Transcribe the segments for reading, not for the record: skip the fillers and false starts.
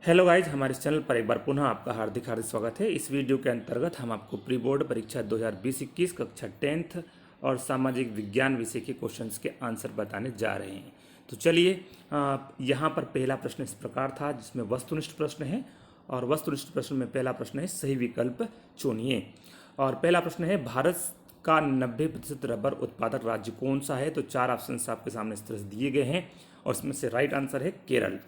Hello guys, हमारे इस channel पर एक बार पुनः आपका हार्दिक स्वागत है। इस वीडियो के अंतर्गत हम आपको प्री बोर्ड परीक्षा 2020-21 कक्षा 10th और सामाजिक विज्ञान विषय के क्वेश्चंस के आंसर बताने जा रहे हैं। तो चलिए, यहाँ पर पहला प्रश्न इस प्रकार था जिसमें वस्तुनिष्ठ प्रश्न है, और वस्तुनिष्ठ प्रश्न में पहला प्रश्न है सही विकल्प चुनिए। और पहला प्रश्न है भारत का 90% रबर उत्पादक राज्य कौन सा है। तो 4 ऑप्शन आपके सामने इस तरह से दिए गए हैं और इसमें से राइट आंसर है केरल।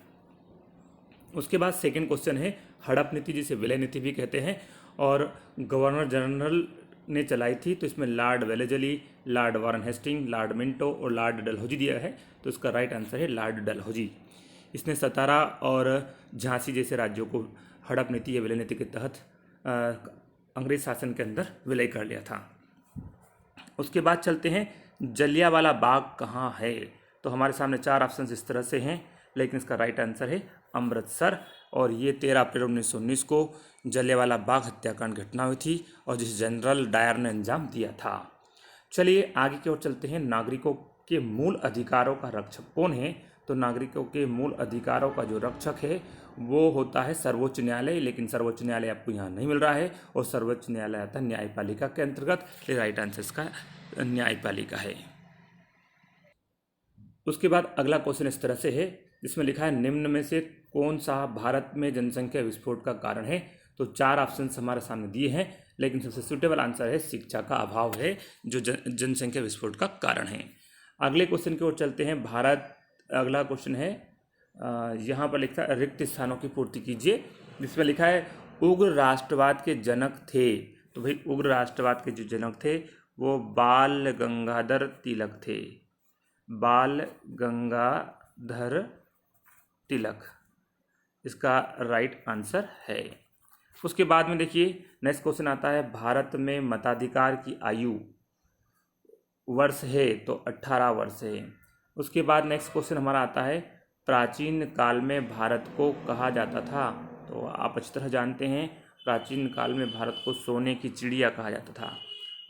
उसके बाद सेकंड क्वेश्चन है हड़प नीति, जिसे विलय नीति भी कहते हैं, और गवर्नर जनरल ने चलाई थी। तो इसमें Lord Wellesley, Lord Warren Hastings, Lord Minto और लॉर्ड डलहौजी दिया है। तो इसका राइट आंसर है लॉर्ड डलहौजी। इसने सतारा और झांसी जैसे राज्यों को हड़प नीति या विलय नीति के तहत अंग्रेज शासन के अंदर विलय कर लिया था। उसके बाद चलते हैं जलियांवाला बाग कहाँ है। तो हमारे सामने 4 ऑप्शन इस तरह से हैं, लेकिन इसका राइट आंसर है अमृतसर। और ये 13 अप्रैल 1919 को जलियांवाला बाग हत्याकांड घटना हुई थी और जिसे जनरल डायर ने अंजाम दिया था। चलिए आगे की ओर चलते हैं। नागरिकों के मूल अधिकारों का रक्षक कौन है। तो नागरिकों के मूल अधिकारों का जो रक्षक है वो होता है सर्वोच्च न्यायालय, लेकिन सर्वोच्च न्यायालय आपको यहाँ नहीं मिल रहा है, और सर्वोच्च न्यायालय आता है न्यायपालिका के अंतर्गत। राइट आंसर इसका न्यायपालिका है। उसके बाद अगला क्वेश्चन इस तरह से है जिसमें लिखा है निम्न में से कौन सा भारत में जनसंख्या विस्फोट का कारण है। तो 4 ऑप्शन हमारे सामने दिए हैं, लेकिन सबसे सूटेबल आंसर है शिक्षा का अभाव है जो जनसंख्या विस्फोट का कारण है। अगले क्वेश्चन की ओर चलते हैं। अगला क्वेश्चन है, यहाँ पर लिखा है रिक्त स्थानों की पूर्ति कीजिए, जिसमें लिखा है उग्र राष्ट्रवाद के जनक थे। तो भाई उग्र राष्ट्रवाद के जो जनक थे वो बाल गंगाधर तिलक थे। बाल गंगाधर तिलक इसका राइट आंसर है। उसके बाद में देखिए नेक्स्ट क्वेश्चन आता है भारत में मताधिकार की आयु वर्ष है। तो 18 वर्ष है। उसके बाद नेक्स्ट क्वेश्चन हमारा आता है प्राचीन काल में भारत को कहा जाता था। तो आप अच्छी तरह जानते हैं प्राचीन काल में भारत को सोने की चिड़िया कहा जाता था।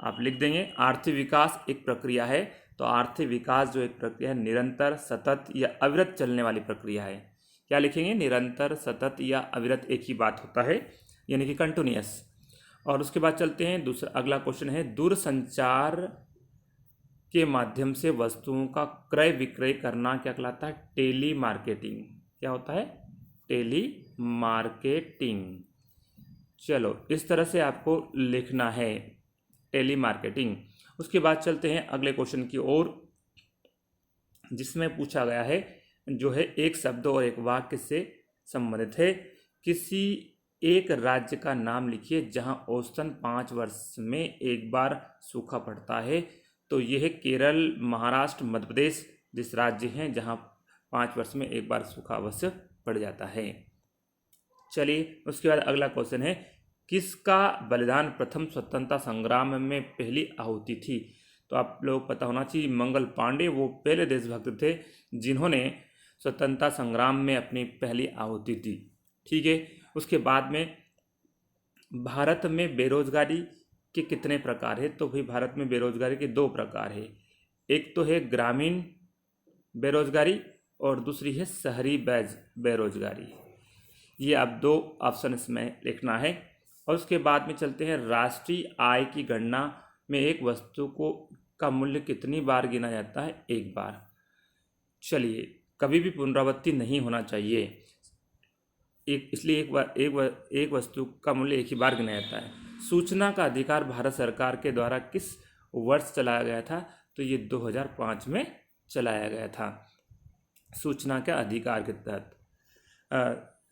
आप लिख देंगे आर्थिक विकास एक प्रक्रिया है। तो आर्थिक विकास जो एक प्रक्रिया है निरंतर, सतत या अविरत चलने वाली प्रक्रिया है। क्या लिखेंगे? निरंतर, सतत या अविरत एक ही बात होता है, यानी कि कंटिन्यूअस। और उसके बाद चलते हैं दूसरा अगला क्वेश्चन है दूरसंचार के माध्यम से वस्तुओं का क्रय विक्रय करना क्या कहलाता है? Telemarketing. क्या होता है? Telemarketing. चलो इस तरह से आपको लिखना है टेली मार्केटिंग। उसके बाद चलते हैं अगले क्वेश्चन की ओर, जिसमें पूछा गया है जो है एक शब्द और एक वाक्य से संबंधित है। किसी एक राज्य का नाम लिखिए जहां औसतन 5 वर्ष में एक बार सूखा पड़ता है। तो यह है केरल, महाराष्ट्र, मध्य प्रदेश जिस राज्य हैं जहां 5 वर्ष में एक बार सूखा अवश्य पड़ जाता है। चलिए उसके बाद अगला क्वेश्चन है किसका बलिदान प्रथम स्वतंत्रता संग्राम में पहली आहुति थी। तो आप लोग पता होना चाहिए मंगल पांडे वो पहले देशभक्त थे जिन्होंने स्वतंत्रता संग्राम में अपनी पहली आहुति दी। ठीक है। उसके बाद में भारत में बेरोजगारी के कितने प्रकार है। तो भाई भारत में बेरोजगारी के 2 प्रकार है। एक तो है ग्रामीण बेरोजगारी और दूसरी है शहरी बेरोजगारी। ये अब 2 ऑप्शन इसमें लिखना है। और उसके बाद में चलते हैं राष्ट्रीय आय की गणना में एक वस्तु का मूल्य कितनी बार गिना जाता है? 1 बार। चलिए कभी भी पुनरावृत्ति नहीं होना चाहिए, इसलिए एक वस्तु का मूल्य एक ही बार गिना जाता है। सूचना का अधिकार भारत सरकार के द्वारा किस वर्ष चलाया गया था? तो ये 2005 में चलाया गया था। सूचना के अधिकार के तहत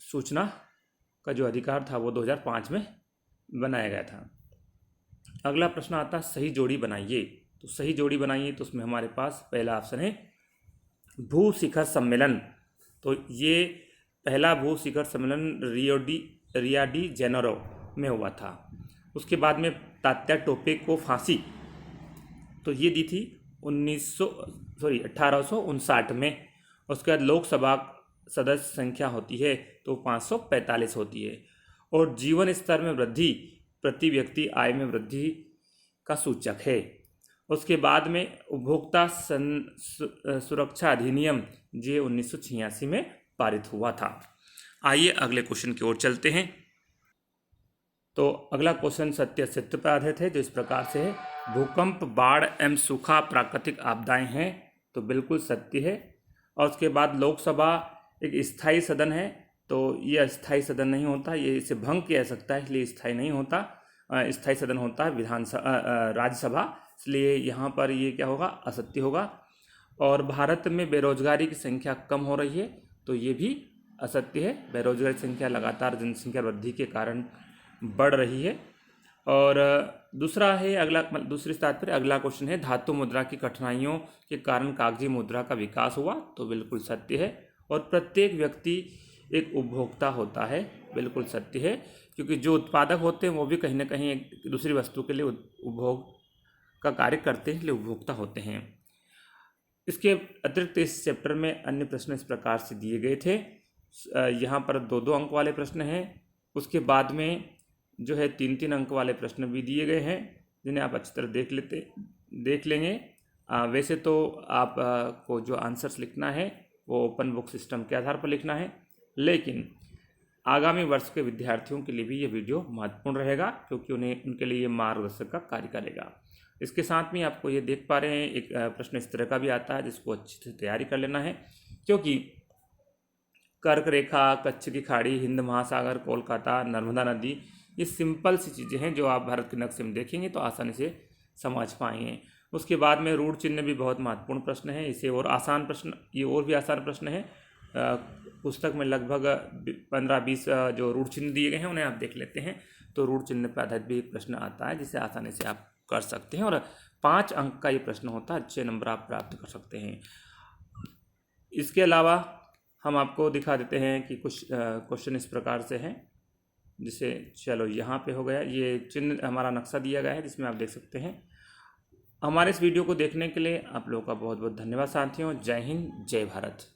सूचना का जो अधिकार था वो 2005 में बनाया गया था। अगला प्रश्न आता है सही जोड़ी बनाइए। तो सही जोड़ी बनाइए तो उसमें हमारे पास पहला ऑप्शन है भू शिखर सम्मेलन। तो ये पहला भू शिखर सम्मेलन रियो डी जेनेरो में हुआ था। उसके बाद में तात्या टोपे को फांसी तो ये दी थी 1859 में। उसके बाद लोकसभा सदस्य संख्या होती है तो 545 होती है। और जीवन स्तर में वृद्धि प्रति व्यक्ति आय में वृद्धि का सूचक है। उसके बाद में उपभोक्ता सुरक्षा अधिनियम जो 1986 में पारित हुआ था। आइए अगले क्वेश्चन की ओर चलते हैं। तो अगला क्वेश्चन सत्य असत्य पर आधारित है, जो इस प्रकार से है, भूकंप, बाढ़ एवं सूखा प्राकृतिक आपदाएं हैं, तो बिल्कुल सत्य है। और उसके बाद लोकसभा एक स्थायी सदन है, तो ये अस्थायी सदन नहीं होता, ये इसे भंग किया जा सकता है, इसलिए स्थायी नहीं होता। स्थायी सदन होता है राज्यसभा, इसलिए यहाँ पर ये क्या होगा, असत्य होगा। और भारत में बेरोजगारी की संख्या कम हो रही है, तो ये भी असत्य है, बेरोजगारी की संख्या लगातार जनसंख्या वृद्धि के कारण बढ़ रही है। और दूसरा है अगला, दूसरी स्तर पर अगला क्वेश्चन है, धातु मुद्रा की कठिनाइयों के कारण कागजी मुद्रा का विकास हुआ, तो बिल्कुल सत्य है। और प्रत्येक व्यक्ति एक उपभोक्ता होता है, बिल्कुल सत्य है, क्योंकि जो उत्पादक होते हैं वो भी कहीं ना कहीं एक दूसरी वस्तु के लिए उपभोग का कार्य करते हैं, इसलिए उपभोक्ता होते हैं। इसके अतिरिक्त इस चैप्टर में अन्य प्रश्न इस प्रकार से दिए गए थे। यहाँ पर 2-2 अंक वाले प्रश्न हैं, उसके बाद में जो है 3-3 अंक वाले प्रश्न भी दिए गए हैं, जिन्हें आप अच्छी तरह देख लेंगे। वैसे तो आप को जो आंसर्स लिखना है वो ओपन बुक सिस्टम के आधार पर लिखना है, लेकिन आगामी वर्ष के विद्यार्थियों के लिए भी ये वीडियो महत्वपूर्ण रहेगा, क्योंकि उनके लिए ये मार्गदर्शक का कार्य करेगा। इसके साथ में आपको ये देख पा रहे हैं, एक प्रश्न इस तरह का भी आता है जिसको अच्छे से तैयारी कर लेना है, क्योंकि कर्क रेखा, कच्छ की खाड़ी, हिंद महासागर, कोलकाता, नर्मदा नदी, ये सिंपल सी चीज़ें हैं जो आप भारत के नक्शे में देखेंगे तो आसानी से समझ पाएंगे। उसके बाद में रूढ़ चिन्ह भी बहुत महत्वपूर्ण प्रश्न है, इसे और आसान प्रश्न, ये और भी आसान प्रश्न है। पुस्तक में लगभग 15-20 जो रूढ़ चिन्ह दिए गए हैं उन्हें आप देख लेते हैं, तो रूढ़ चिन्ह पर आधारित भी एक प्रश्न आता है जिसे आसानी से आप कर सकते हैं, और 5 अंक का ये प्रश्न होता है, अच्छे नंबर आप प्राप्त कर सकते हैं। इसके अलावा हम आपको दिखा देते हैं कि कुछ क्वेश्चन इस प्रकार से हैं, जिसे चलो यहाँ पे हो गया, ये चिन्ह हमारा नक्शा दिया गया है जिसमें आप देख सकते हैं। हमारे इस वीडियो को देखने के लिए आप लोगों का बहुत बहुत धन्यवाद साथियों। जय हिंद, जय भारत।